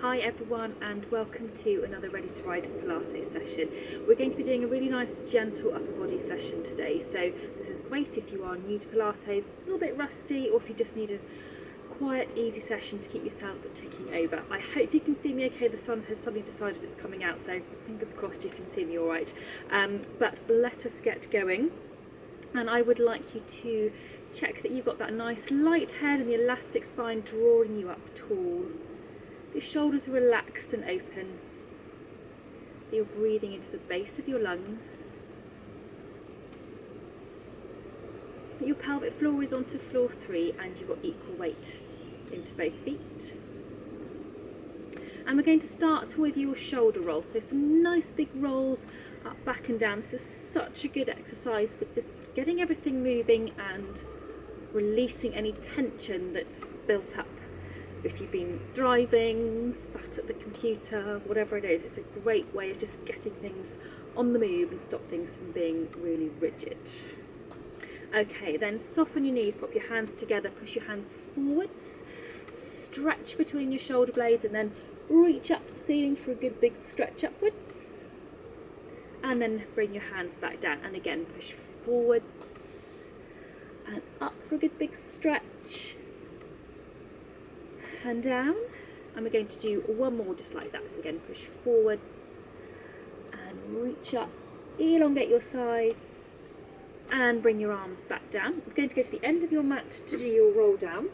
Hi everyone, and welcome to another Ready to Ride Pilates session. We're going to be doing a really nice gentle upper body session today, so this is great if you are new to Pilates, a little bit rusty, or if you just need a quiet, easy session to keep yourself ticking over. I hope you can see me okay. The sun has suddenly decided it's coming out, so fingers crossed you can see me alright. But let us get going, and I would like you to check that you've got that nice light head and the elastic spine drawing you up tall. Your shoulders are relaxed and open. You're breathing into the base of your lungs. Your pelvic floor is onto floor 3 and you've got equal weight into both feet. And we're going to start with your shoulder rolls. So some nice big rolls up, back and down. This is such a good exercise for just getting everything moving and releasing any tension that's built up. If you've been driving, sat at the computer, whatever it is, it's a great way of just getting things on the move and stop things from being really rigid. Okay, then soften your knees, pop your hands together, push your hands forwards, stretch between your shoulder blades and then reach up to the ceiling for a good big stretch upwards. And then bring your hands back down and again push forwards and up for a good big stretch. And down, and we're going to do one more just like that. So again, push forwards and reach up, elongate your sides and bring your arms back down. We're going to go to the end of your mat to do your roll down.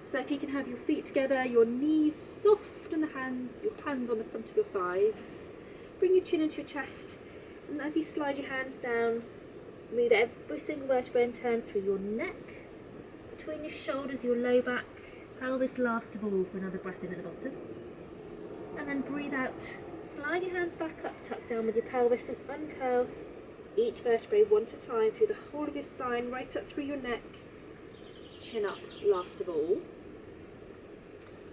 So if you can have your feet together, your knees soft and your hands on the front of your thighs. Bring your chin into your chest, and as you slide your hands down, move every single vertebra in turn through your neck, between your shoulders, your low back, pelvis last of all for another breath in at the bottom. And then breathe out. Slide your hands back up, tuck down with your pelvis and uncurl each vertebrae one at a time through the whole of your spine, right up through your neck. Chin up last of all.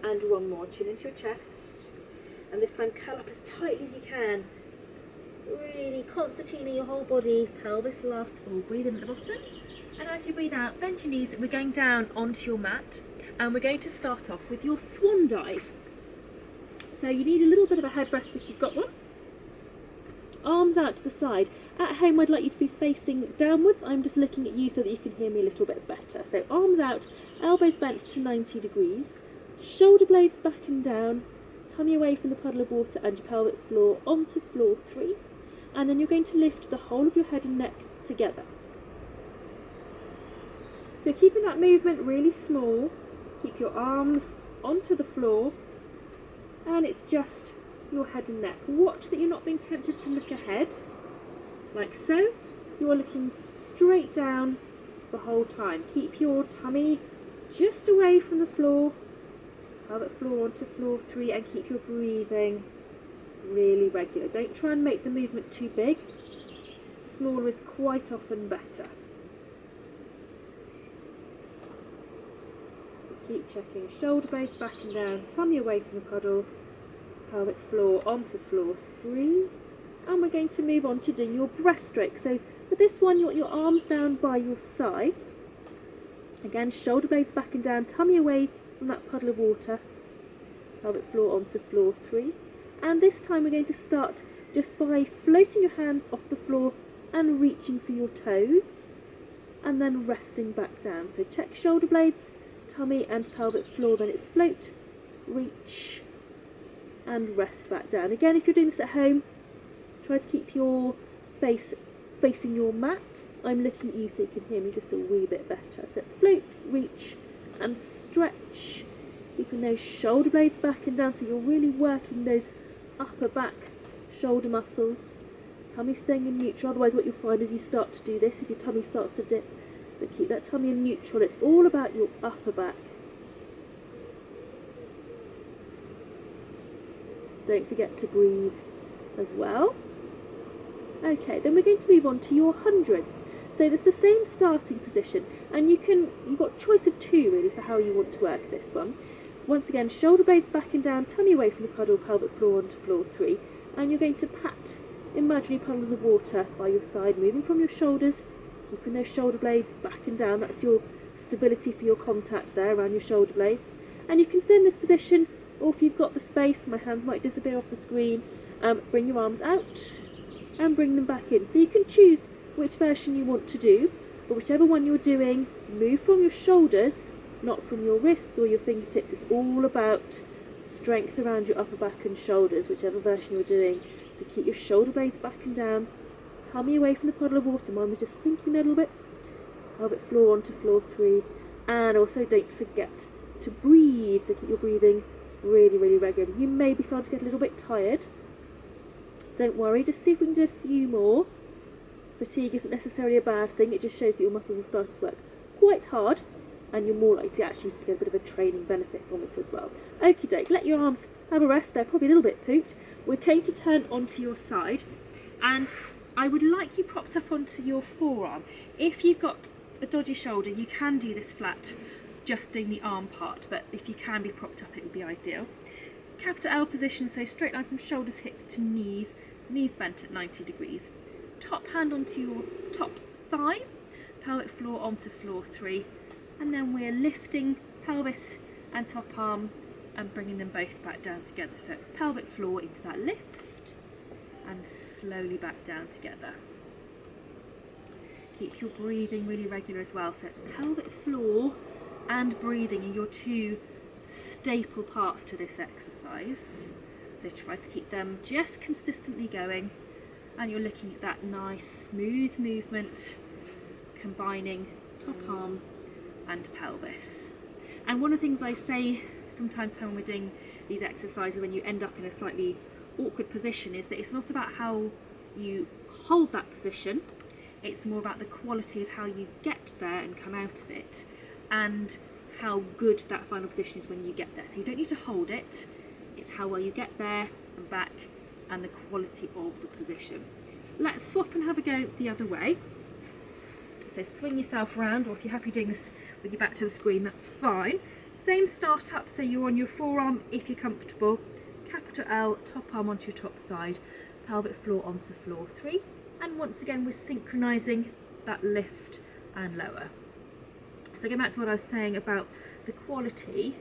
And one more, chin into your chest. And this time curl up as tight as you can. Really concertina your whole body, pelvis last of all. Breathe in at the bottom. And as you breathe out, bend your knees. We're going down onto your mat. And we're going to start off with your Swan Dive. So you need a little bit of a head rest if you've got one. Arms out to the side. At home I'd like you to be facing downwards. I'm just looking at you so that you can hear me a little bit better. So arms out, elbows bent to 90 degrees. Shoulder blades back and down. Tummy away from the puddle of water and your pelvic floor onto floor 3. And then you're going to lift the whole of your head and neck together. So keeping that movement really small. Keep your arms onto the floor, and it's just your head and neck. Watch that you're not being tempted to look ahead, like so. You're looking straight down the whole time. Keep your tummy just away from the floor, pelvic floor onto floor 3, and keep your breathing really regular. Don't try and make the movement too big. Smaller is quite often better. Keep checking shoulder blades back and down, tummy away from the puddle, pelvic floor onto floor 3. And we're going to move on to doing your breaststroke. So for this one, you want your arms down by your sides. Again, shoulder blades back and down, tummy away from that puddle of water, pelvic floor onto floor 3. And this time we're going to start just by floating your hands off the floor and reaching for your toes, and then resting back down. So check shoulder blades, tummy and pelvic floor, then it's float, reach and rest back down. Again, if you're doing this at home, try to keep your face facing your mat. I'm looking at you so you can hear me just a wee bit better. So it's float, reach and stretch, keeping those shoulder blades back and down so you're really working those upper back shoulder muscles. Tummy staying in neutral, otherwise what you'll find as you start to do this, if your tummy starts to dip, so keep that tummy in neutral. It's all about your upper back. Don't forget to breathe as well. Okay, then we're going to move on to your hundreds. So it's the same starting position, and you've got a choice of 2 really for how you want to work this one. Once again, shoulder blades back and down, tummy away from the puddle, pelvic floor onto floor 3, and you're going to pat imaginary puddles of water by your side, moving from your shoulders, keeping those shoulder blades back and down. That's your stability for your contact there around your shoulder blades. And you can stay in this position or if you've got the space, my hands might disappear off the screen, bring your arms out and bring them back in. So you can choose which version you want to do, but whichever one you're doing, move from your shoulders, not from your wrists or your fingertips. It's all about strength around your upper back and shoulders, whichever version you're doing. So keep your shoulder blades back and down, tummy away from the puddle of water. Mine was just sinking a little bit. Pelvic floor onto floor 3. And also don't forget to breathe, so keep your breathing really, really regular. You may be starting to get a little bit tired. Don't worry, just see if we can do a few more. Fatigue isn't necessarily a bad thing, it just shows that your muscles are starting to work quite hard, and you're more likely to actually get a bit of a training benefit from it as well. Okie doke, let your arms have a rest, they're probably a little bit pooped. We're going to turn onto your side, and I would like you propped up onto your forearm. If you've got a dodgy shoulder, you can do this flat, just doing the arm part, but if you can be propped up, it would be ideal. Capital L position, so straight line from shoulders, hips to knees, knees bent at 90 degrees. Top hand onto your top thigh, pelvic floor onto floor 3, and then we're lifting pelvis and top arm and bringing them both back down together. So it's pelvic floor into that lift and slowly back down together. Keep your breathing really regular as well. So it's pelvic floor and breathing are your two staple parts to this exercise. So try to keep them just consistently going, and you're looking at that nice smooth movement combining top arm and pelvis. And one of the things I say from time to time when we're doing these exercises, when you end up in a slightly awkward position, is that it's not about how you hold that position, it's more about the quality of how you get there and come out of it, and how good that final position is when you get there. So you don't need to hold it, it's how well you get there and back, and the quality of the position. Let's swap and have a go the other way. So swing yourself around, or if you're happy doing this with your back to the screen, that's fine. Same start up, so you're on your forearm if you're comfortable. Capital L, top arm onto your top side, pelvic floor onto floor 3. And once again, we're synchronizing that lift and lower. So going back to what I was saying about the quality,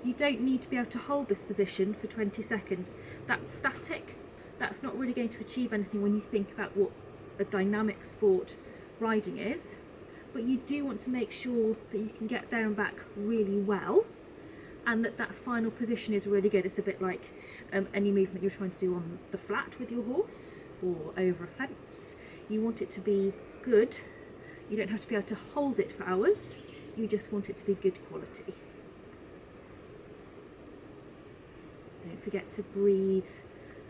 you don't need to be able to hold this position for 20 seconds. That's static. That's not really going to achieve anything when you think about what a dynamic sport riding is. But you do want to make sure that you can get there and back really well, and that that final position is really good. It's a bit like any movement you're trying to do on the flat with your horse or over a fence. You want it to be good. You don't have to be able to hold it for hours. You just want it to be good quality. Don't forget to breathe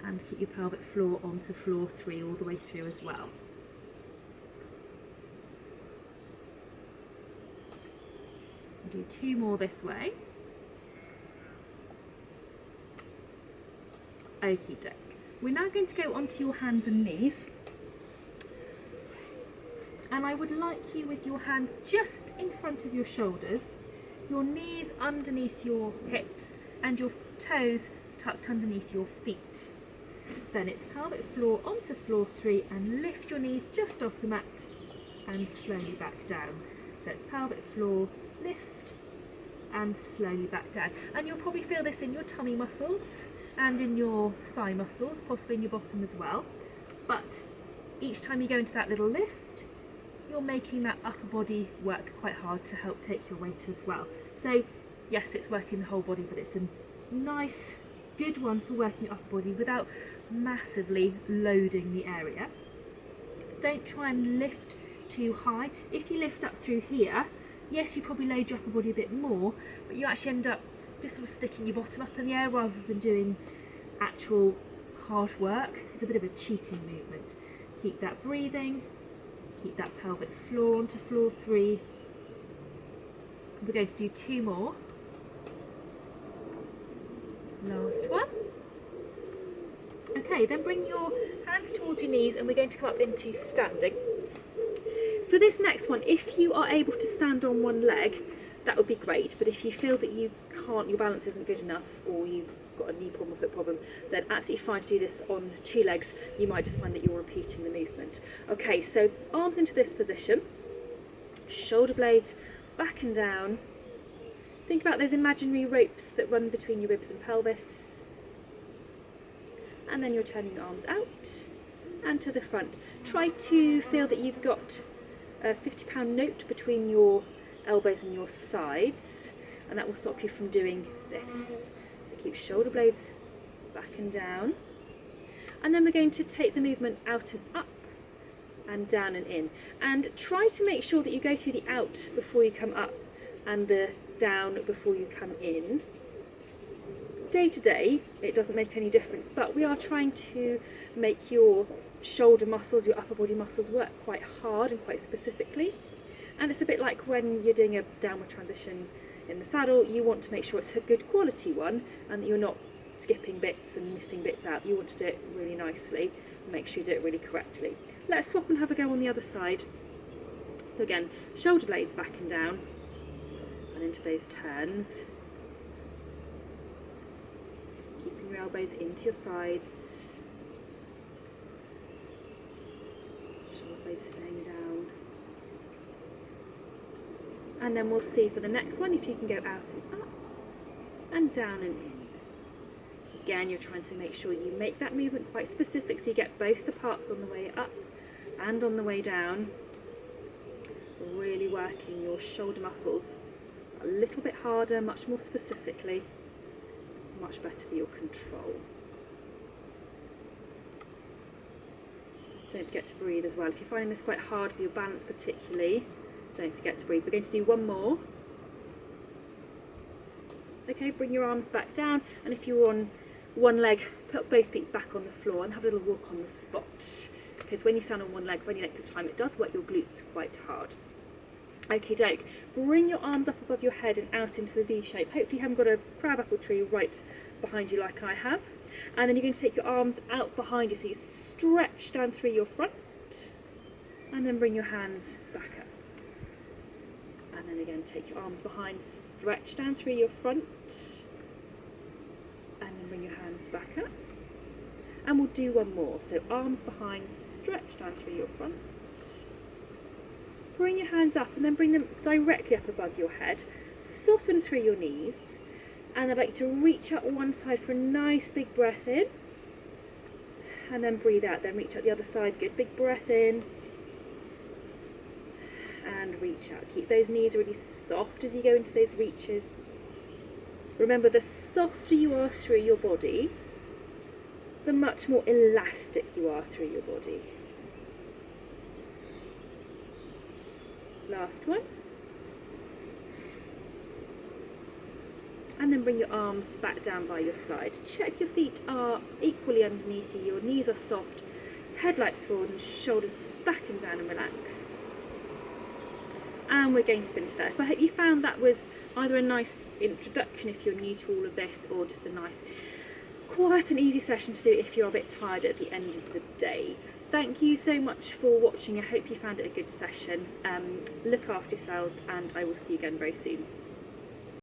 and keep your pelvic floor onto floor 3 all the way through as well. Do 2 more this way. Okie doke. We're now going to go onto your hands and knees. And I would like you with your hands just in front of your shoulders, your knees underneath your hips, and your toes tucked underneath your feet. Then it's pelvic floor onto floor 3, and lift your knees just off the mat and slowly back down. So it's pelvic floor, lift, and slowly back down. And you'll probably feel this in your tummy muscles and in your thigh muscles, possibly in your bottom as well. But each time you go into that little lift, you're making that upper body work quite hard to help take your weight as well. So yes, it's working the whole body, but it's a nice, good one for working your upper body without massively loading the area. Don't try and lift too high. If you lift up through here, yes, you probably load your upper body a bit more, but you actually end up just sort of sticking your bottom up in the air rather than doing actual hard work. It's a bit of a cheating movement. Keep that breathing, keep that pelvic floor onto floor 3. We're going to do 2 more. Last one. Okay, then bring your hands towards your knees, and we're going to come up into standing. For this next one, if you are able to stand on one leg, that would be great, but if you feel that you can't, your balance isn't good enough, or you've got a knee problem or foot problem, then absolutely fine to do this on 2 legs. You might just find that you're repeating the movement. Okay, so arms into this position, shoulder blades back and down, Think about those imaginary ropes that run between your ribs and pelvis. And then you're turning your arms out and to the front. Try to feel that you've got a £50 note between your elbows and your sides, and that will stop you from doing this. So keep shoulder blades back and down. And then we're going to take the movement out and up and down and in. And try to make sure that you go through the out before you come up and the down before you come in. Day to day, it doesn't make any difference, but we are trying to make your shoulder muscles, your upper body muscles work quite hard and quite specifically. And it's a bit like when you're doing a downward transition in the saddle, you want to make sure it's a good quality one and that you're not skipping bits and missing bits out. You want to do it really nicely and make sure you do it really correctly. Let's swap and have a go on the other side. So again, shoulder blades back and down and into those turns. Keeping your elbows into your sides. Shoulder blades staying down. And then we'll see for the next one if you can go out and up and down and in. Again, you're trying to make sure you make that movement quite specific so you get both the parts on the way up and on the way down. Really working your shoulder muscles a little bit harder, much more specifically. It's much better for your control. Don't forget to breathe as well. If you're finding this quite hard for your balance particularly, don't forget to breathe. We're going to do one more. Okay, bring your arms back down, and if you're on one leg, put both feet back on the floor and have a little walk on the spot. Because when you stand on one leg for any length of time, it does work your glutes quite hard. Okie doke. Bring your arms up above your head and out into a V shape. Hopefully you haven't got a crabapple tree right behind you like I have. And then you're going to take your arms out behind you so you stretch down through your front. And then bring your hands back up. And then again, take your arms behind, stretch down through your front. And then bring your hands back up. And we'll do one more. So arms behind, stretch down through your front. Bring your hands up and then bring them directly up above your head. Soften through your knees. And I'd like to reach out one side for a nice big breath in. And then breathe out. Then reach out the other side. Good big breath in. And reach out. Keep those knees really soft as you go into those reaches. Remember, the softer you are through your body, the much more elastic you are through your body. Last one. And then bring your arms back down by your side. Check your feet are equally underneath you, your knees are soft, head lights forward and shoulders back and down and relaxed. And we're going to finish there. So I hope you found that was either a nice introduction if you're new to all of this, or just a nice, quiet and easy session to do if you're a bit tired at the end of the day. Thank you so much for watching. I hope you found it a good session. Look after yourselves, and I will see you again very soon.